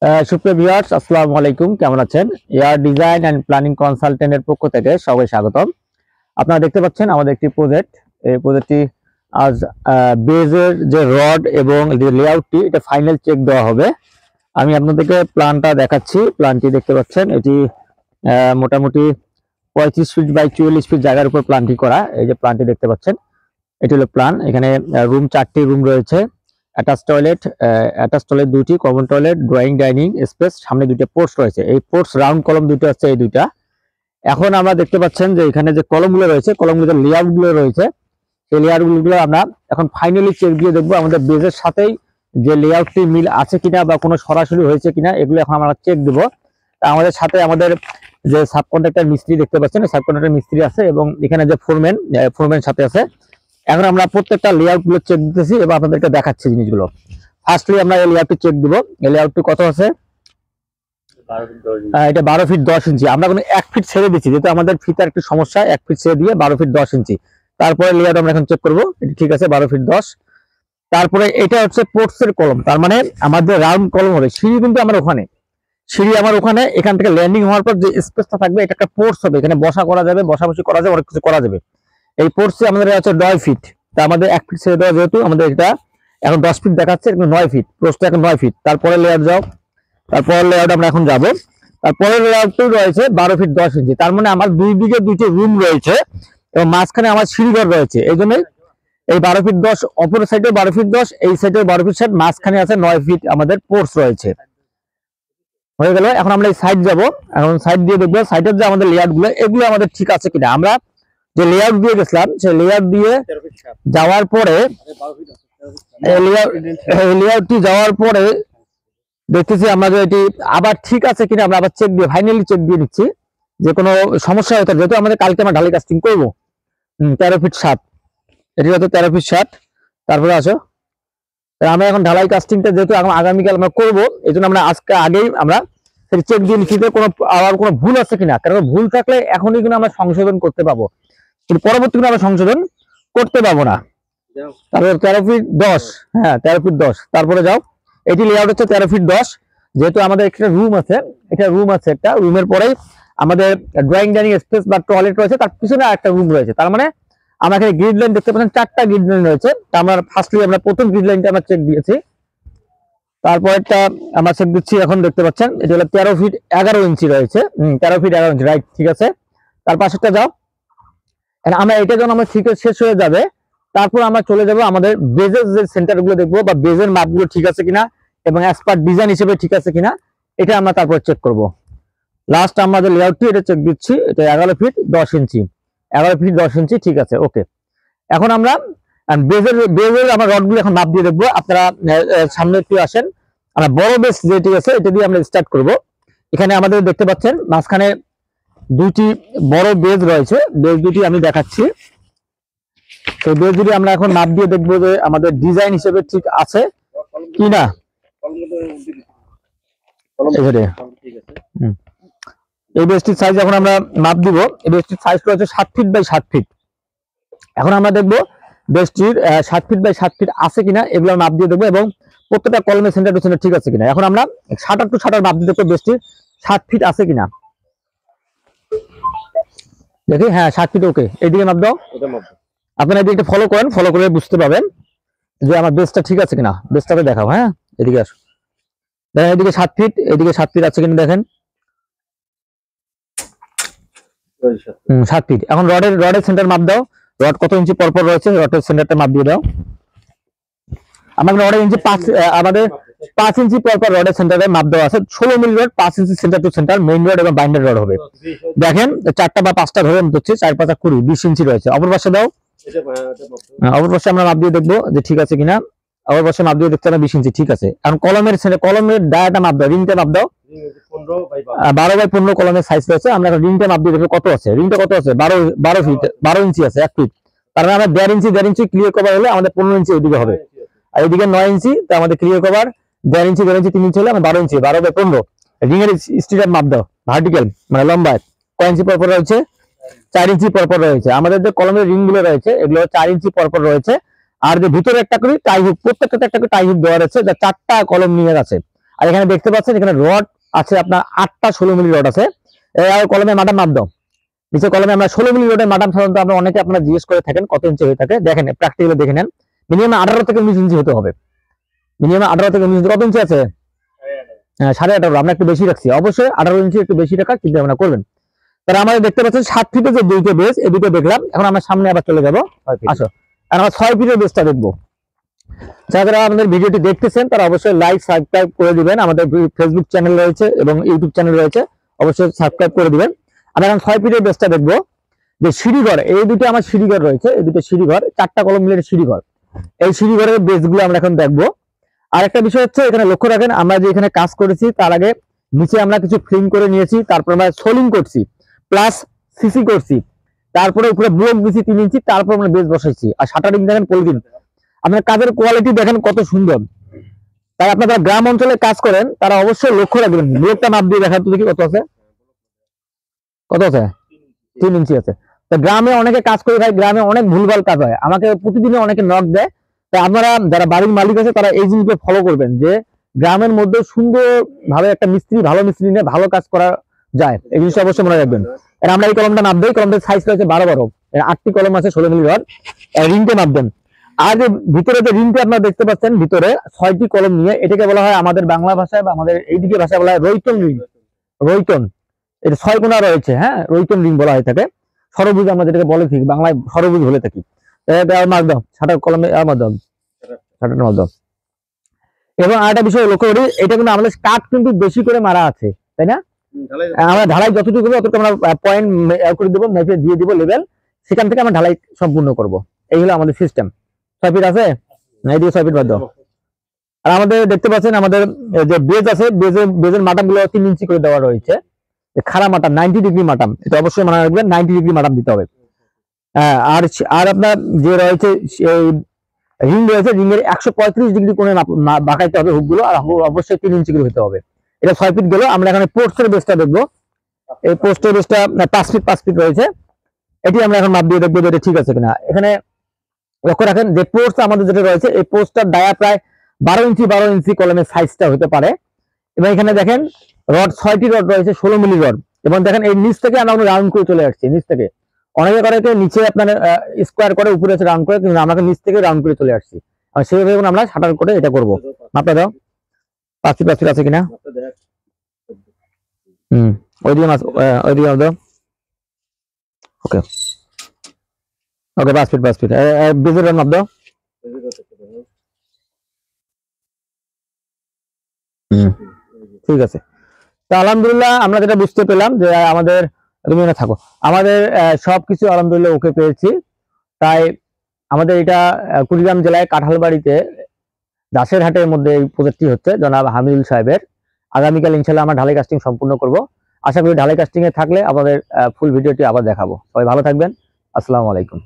সুপ্রিয় ভিউয়ার্স, আসসালামু আলাইকুম। কেমন আছেন? এয়ার ডিজাইন এন্ড প্ল্যানিং কনসালটেন্টের পক্ষ থেকে সবাই স্বাগতম। আপনারা দেখতে পাচ্ছেন আমাদের একটি প্রজেক্ট। এই প্রজেক্টটি আজ বেজের যে রড এবং যে লেআউটটি এটা ফাইনাল চেক দেওয়া হবে। আমি আপনাদেরকে প্ল্যানটা দেখাচ্ছি। প্ল্যানটি দেখতে পাচ্ছেন, এটি মোটামুটি 35 ফিট বাই 44 ফিট জায়গার উপর প্ল্যানটি করা। এই যে প্ল্যানটি দেখতে পাচ্ছেন, এটি হলো প্ল্যান। এখানে রুম 4টি রুম রয়েছে, অ্যাটাচ টয়লেট দুটি, common toilet, drawing dining space, সামনে দুইটা পোর্টস রয়েছে। এই পোর্টস রাউন্ড কলম দুটো আছে, এই দুইটা। এখন আমরা দেখতে পাচ্ছেন যে এখানে যে কলমগুলো রয়েছে, কলমগুলোর লেআউট গুলো রয়েছে, সেই লেআউট গুলো আমরা এখন ফাইনালি চেক দিয়ে দেখবো আমাদের বেজের সাথেই যে লেআউটটি মিল আছে কিনা বা কোনো সরাসরি হয়েছে কিনা, এগুলো এখন আমরা চেক দেবো। আমাদের সাথে আমাদের যে সাবকন্ট্রাক্টর মিস্ত্রি দেখতে পাচ্ছেন, সাবকন্ট্রাক্টর মিস্ত্রি আছে এবং এখানে যে ফোরম্যান সাথে আছে। এখন আমরা প্রত্যেকটা লেআউট গুলো চেক দিতেছি এবং আপনাদেরকে দেখাচ্ছি জিনিসগুলো। ফার্স্টলি আমরা এই লেআউটটি চেক দিব। এই লেআউটটি কত আছে? এটা 12 ফিট 10 ইঞ্চি। আমরা কোনো 1 ফিট ছেড়ে দিচ্ছি, যেহেতু আমাদের ফিতার একটু সমস্যা। 1 ফিট ছেড়ে দিয়ে 12 ফিট 10 ইঞ্চি। তারপরে লেআউট আমরা এখন চেক করবো, এটা ঠিক আছে 12 ফিট 10। তারপরে এটা হচ্ছে পোর্টসের কলম, তার মানে আমাদের রাউন্ড কলম হবে। সিঁড়ি কিন্তু আমার ওখানে, এখান থেকে ল্যান্ডিং হওয়ার পর যে স্পেসটা থাকবে এটা একটা পোর্টস হবে। এখানে বসা করা যাবে, বসাবসি করা যাবে, অনেক কিছু করা যাবে। এই পোর্টসে আমাদের আছে 9 ফিট। তা আমাদের 1 ফিট ছেড়ে দেওয়া, যেহেতু আমাদের এটা এখন 10 ফিট দেখাচ্ছে, এখন 9 ফিট, পোস্টটা এখন 9 ফিট। তারপরে লেআউট যাও, তারপরের লেআউট আমরা এখন যাব। তারপরের লেআউটটি রয়েছে 12 ফিট 10 ইঞ্চি। তার মানে আমার দুই দিকে দুইটি রুম রয়েছে এবং মাঝখানে আমার সিঁড়িঘর রয়েছে। এই জন্যই এই 12 ফিট 10, অপর সাইডে 12 ফিট 10, এই সাইডে 12 ফিট 60, মাঝখানে আছে 9 ফিট আমাদের পোর্টস রয়েছে। হয়ে গেল। এখন আমরা এই সাইড যাব, এখন সাইড দিয়ে দেখবো সাইডের যে আমাদের লেআউট গুলো, এগুলো আমাদের ঠিক আছে কিনা। আমরা যে লেআউট দিয়ে গেছিলাম, সেই লেআউট দিয়ে যাওয়ার পরে লেআউটটি যাওয়ার পরে দেখতেছি আমরা যে এটি আবার ঠিক আছে কিনা। আমরা আবার চেক দিয়ে ফাইনালি চেক দিয়ে দিচ্ছি যে কোনো সমস্যা হতে, যেহেতু আমাদের কালকে আমরা ঢালাই কাস্টিং করবো। 13 ফিট 7, এটি হচ্ছে 13 ফিট 7। তারপরে আসো, আমরা এখন ঢালাই কাস্টিংটা যেহেতু আগামীকাল আমরা করবো, এই জন্য আমরা আজকে আগেই আমরা চেক দিয়ে নিচ্ছি যে কোনো আবার কোনো ভুল আছে কিনা। কারণ ভুল থাকলে এখনই কিন্তু আমরা সংশোধন করতে পাবো, কিন্তু পরবর্তী আমরা সংশোধন করতে পারবো না। তারপরে 13 ফিট 10, হ্যাঁ 13 ফিট 10। তারপরে যাও, এটি লেআউট হচ্ছে 13 ফিট 10। যেহেতু আমাদের একটা রুম আছে, একটা রুমের পরেই আমাদের ড্রয়িং ডাইনিং স্পেস বা টয়লেট রয়েছে, তার পিছনে একটা রুম রয়েছে। তার মানে আমরা এখানে গ্রিড লাইন দেখতে পাচ্ছেন, 4টা গ্রিড লাইন রয়েছে। তা আমরা ফার্স্টলি আমরা প্রথম গ্রিড লাইনটা আমরা চেক দিয়েছি, তারপরটা আমরা চেক দিচ্ছি। এখন দেখতে পাচ্ছেন এটা হলো 13 ফিট 11 ইঞ্চি রয়েছে। 13 ফিট 11 ইঞ্চি, রাইট, ঠিক আছে। তার পাশেরটা যাও। আমরা এটা যখন আমরা ঠিক শেষ হয়ে যাবে, তারপর আমরা চলে যাব আমাদের বেজের যে সেন্টার গুলো দেখবো বা বেজের মাপগুলো ঠিক আছে কিনা এবং অ্যাজ পার ডিজাইন হিসেবে ঠিক আছে কিনা, এটা আমরা তারপর চেক করব। লাস্ট আমাদের লেআউটটি এটা চেক দিচ্ছি, এটা 11 ফিট 10 ইঞ্চি, 11 ফিট 10 ইঞ্চি, ঠিক আছে, ওকে। এখন আমরা বেজের আমরা রডগুলো এখন মাপ দিয়ে দেখবো। আপনারা সামনে একটু আসেন। আমরা বড় বেস যেটি আছে এটা দিয়ে আমরা স্টার্ট করব। এখানে আমাদের দেখতে পাচ্ছেন মাঝখানে দুটি বড় বেজ রয়েছে, বেজ দুটি আমি দেখাচ্ছি। সেই বেজ দুটি আমরা এখন মাপ দিয়ে দেখবো যে আমাদের ডিজাইন হিসেবে ঠিক আছে কিনা। এই বেজটির সাইজ এখন আমরা মাপ দিব। এই বেজটির সাইজ রয়েছে 7 ফিট বাই 7 ফিট। এখন আমরা দেখবো বেজটির 7 ফিট বাই 7 ফিট আছে কিনা, এগুলো মাপ দিয়ে দেখবো এবং প্রত্যেকটা কলমের সেন্টার টু সেন্টার ঠিক আছে কিনা। এখন আমরা 7 টু 7 মাপ দিয়ে দেখবো বেজটির 7 ফিট আছে কিনা। দেখি, হ্যাঁ 7 ফিট, ওকে। এইদিকে মাপ দাও। আপনারা এদিকে ফলো করেন, ফলো করে বুঝতে পারবেন যে আমার বেসটা ঠিক আছে কিনা। বেসটাকে দেখাও, হ্যাঁ এদিকে আসো। দেখেন এদিকে 7 ফিট, এদিকে 7 ফিট আছে কিনা দেখেন। 7 ফিট। এখন রডের সেন্টার মাপ দাও। রড কত ইঞ্চি পরপর রয়েছে, রডের সেন্টারটা মাপ দিয়ে দাও। আমাদের রডের ইঞ্চি 5 ইঞ্চি পরপর রডের সেন্টারে মাপ দেওয়া আছে। 16 milli rod, 5 inch centre to centre, main rod এবং বাইন্ডার রড হবে। দেখেন 4টা বা 5টা ধরে হচ্ছে, 4 5 20, 20 ইঞ্চি রয়েছে। অপর পাশে দাও। অপর পাশে আমরা মাপ দিয়ে দেখবো যে ঠিক আছে কিনা। অপর পাশে মাপ দিয়ে দেখতে হবে 20 ইঞ্চি, ঠিক আছে। এখন কলমের ডায়াটা মাপ দাও, রিংটা মাপ দাও। 12 বাই 15 কলমের সাইজ রয়েছে। আমরা রিংটা মাপ দিয়ে দেখবো কত আছে। রিংটা কত আছে? 12 ফিট, 12 ইঞ্চি আছে, 1 ফিট। তার মানে আমরা 1.5 ইঞ্চি ক্লিয়ার কভার হলে আমাদের 15 ইঞ্চি ওইদিকে হবে, আর এদিকে 9 ইঞ্চি। তো আমাদের ক্লিয়ার কভার 1.5 ইঞ্চি 3 ইঞ্চি হলে 12 ইঞ্চি, 12 বাই 15। রিং এর স্টিরার মাপ দাও, ভার্টিক্যাল মানে লম্বায় কয় ইঞ্চি পরপর রয়েছে? 4 ইঞ্চি পরপর রয়েছে। আমাদের যে কলমের রিং গুলো রয়েছে এগুলো 4 ইঞ্চি পরপর রয়েছে। আর যে ভিতরে একটা করে টাই হুক, প্রত্যেকটা একটা করে টাই হুক দেওয়া রয়েছে, যা 4টা কলম নিয়ে আছে। আর এখানে দেখতে পাচ্ছেন এখানে রড আছে আপনার 8টা 16 মিলি রড আছে। কলমে মাদাম মাপ দাও, নিচে কলমে আমরা 16 মিলি রডের মাদাম সাধারণত আমরা অনেকে আপনারা জিজ্ঞেস করে থাকেন কত ইঞ্চি হয়ে থাকে, দেখেন প্র্যাকটিক্যালি দেখে নেন, মিনিমাম 18 থেকে 19 ইঞ্চি হতে হবে, মিনিমাম 18 থেকে 19 কত ইঞ্চি আছে? 18.5। আমরা একটু বেশি রাখছি, অবশ্যই 18 ইঞ্চি একটু বেশি রাখা চিন্তা ভাবনা করবেন। তাহলে আমাদের দেখতে পাচ্ছেন 7 ফিটের যে দুইটা বেস, এই দুটো দেখলাম। এখন আমরা সামনে আবার চলে যাবো, আসো আমরা 6 ফিটের বেসটা দেখবো। যারা আমাদের ভিডিওটি দেখতেছেন তারা অবশ্যই লাইক সাবস্ক্রাইব করে দিবেন, আমাদের ফেসবুক চ্যানেল রয়েছে এবং ইউটিউব চ্যানেল রয়েছে, অবশ্যই সাবস্ক্রাইব করে দিবেন। আমরা এখন 6 ফিটের বেসটা দেখবো। যে সিঁড়িঘর, এই দুটো আমার সিঁড়িঘর রয়েছে, এই দুটো সিঁড়িঘর 4টা কলম মিলে সিঁড়িঘর, এই সিঁড়িঘরের বেসগুলো আমরা এখন দেখবো। আর একটা বিষয় হচ্ছে এখানে লক্ষ্য রাখেন, আমরা যে এখানে কাজ করেছি তার আগে নিচে আমরা কিছু ফ্লিং করে নিয়েছি, তারপর আমরা সোলিং করছি প্লাস সিসি করছি, তারপরে উপরে ব্লক দিয়েছি 3 ইঞ্চি, তারপর আমরা বেস বসাইছি। আর শাটারিং দেখেন, পলিথিন, আপনার কাজের কোয়ালিটি দেখেন কত সুন্দর। তাই আপনারা যারা গ্রাম অঞ্চলে কাজ করেন তারা অবশ্যই লক্ষ্য রাখবেন। ব্লকটা মাপ দিয়ে দেখান তো দেখি কত আছে, কত আছে? 3 ইঞ্চি আছে। তো গ্রামে অনেকে কাজ করে ভাই, গ্রামে অনেক ভুলভাল কাজ হয়, আমাকে প্রতিদিনে অনেকে নক দেয়। তাই আপনারা যারা বাড়ির মালিক আছে তারা এই জিনিসগুলো ফলো করবেন, যে গ্রামের মধ্যে সুন্দর ভাবে একটা মিস্ত্রি, ভালো মিস্ত্রি নিয়ে ভালো কাজ করা যায়, এই জিনিসটা অবশ্যই মনে রাখবেন। আর আমরা এই কলমটা মাপ দিই, কলমটার সাইজ রয়েছে 12 8টি কলম আছে 16 মিলি রড, রিংটা মাপ দেন। আর যে ভিতরে যে রিংটা আপনারা দেখতে পাচ্ছেন, ভিতরে 6টি কলম নিয়ে, এটাকে বলা হয় আমাদের বাংলা ভাষায় বা আমাদের এইদিকে ভাষায় বলা হয় রৈতন রিং। রৈতন, এটা 6 কোণা রয়েছে, হ্যাঁ, রৈতন রিং বলা হয় থাকে। সরবুজ আমরা যেটাকে বলে ঠিক বাংলায় সরবুজ বলে থাকি। মাপ দাও, শাটার কলমে মাপ দাও, শাটার মাপ দাও। এবং আরেকটা বিষয় লক্ষ্য করি, এটা কিন্তু আমাদের কাট কিন্তু বেশি করে মারা আছে, তাই না? আমরা ঢালাই যতটুকু করবো ততটুকু আমরা পয়েন্ট করে দেবো, মেপে দিয়ে দিব লেভেল, সেখান থেকে আমরা ঢালাই সম্পূর্ণ করব। এই হলো আমাদের সিস্টেম। 6 ফিট আছে, এইদিকে 6 ফিট বাদ দাও। আর আমাদের দেখতে পাচ্ছেন আমাদের যে বেজ আছে, বেজের মাটাম গুলো 3 ইঞ্চি করে দেওয়া রয়েছে। খাড়া মাটাম 90 ডিগ্রি মাটাম, এটা অবশ্যই মনে রাখবেন, 90 ডিগ্রি মাটাম দিতে হবে। আর আপনার যে রয়েছে রিং রয়েছে, রিং এর 135 ডিগ্রি কোণে বাঁকাইতে হবে হুক গুলো, আর অবশ্যই 3 ইঞ্চি করে হতে হবে। এটা 6 ফিট গেল। আমরা এখানে পোস্টের বেসটা দেখবো। এই পোস্টের বেসটা 5 ফিট রয়েছে, এটি আমরা এখন মাপ দিয়ে দেখবো যে এটা ঠিক আছে কিনা। এখানে লক্ষ্য রাখেন যে পোস্ট আমাদের যেটা রয়েছে, এই পোস্টটার ডায়া প্রায় 12 ইঞ্চি কলমের সাইজটা হতে পারে। এবং এখানে দেখেন রড 6টি রড রয়েছে 16 মিলি রড। এবং দেখেন এই নিচ থেকে আমরা রাউন্ড করে চলে আসছি, নিচ থেকে অনেকে করে নিচে আপনার স্কোয়ার করে, উপরে রাউন্ড করে, কিন্তু আমরা নিচ থেকে রাউন্ড করে চলে আসছি। আর সেইভাবে আমরা শাটার করে এটা করবো। মাপটা দাও, 5 ফিট আছে কিনা। ওইদিকে দাও, ওকে ওকে, 5 ফিট বেজের মাপ দাও। ঠিক আছে। তো আলহামদুলিল্লাহ আমরা যেটা বুঝতে পেলাম যে আমাদের, তুমি না থাকো, আমাদের সবকিছু আলহামদুলিল্লাহ ওকে পেয়েছি। তাই আমাদের এটা কুড়িগ্রাম জেলায় কাঁঠালবাড়িতে দাসের হাটের মধ্যে এই প্রজেক্টটি হচ্ছে জনাব হামিদুল সাহেবের। আগামীকাল ইনশাল্লাহ আমরা ঢালাই কাস্টিং সম্পূর্ণ করব। আশা করি ঢালাই কাস্টিং এ থাকলে আমাদের ফুল ভিডিওটি আবার দেখাবো। সবাই ভালো থাকবেন, আসসালামু আলাইকুম।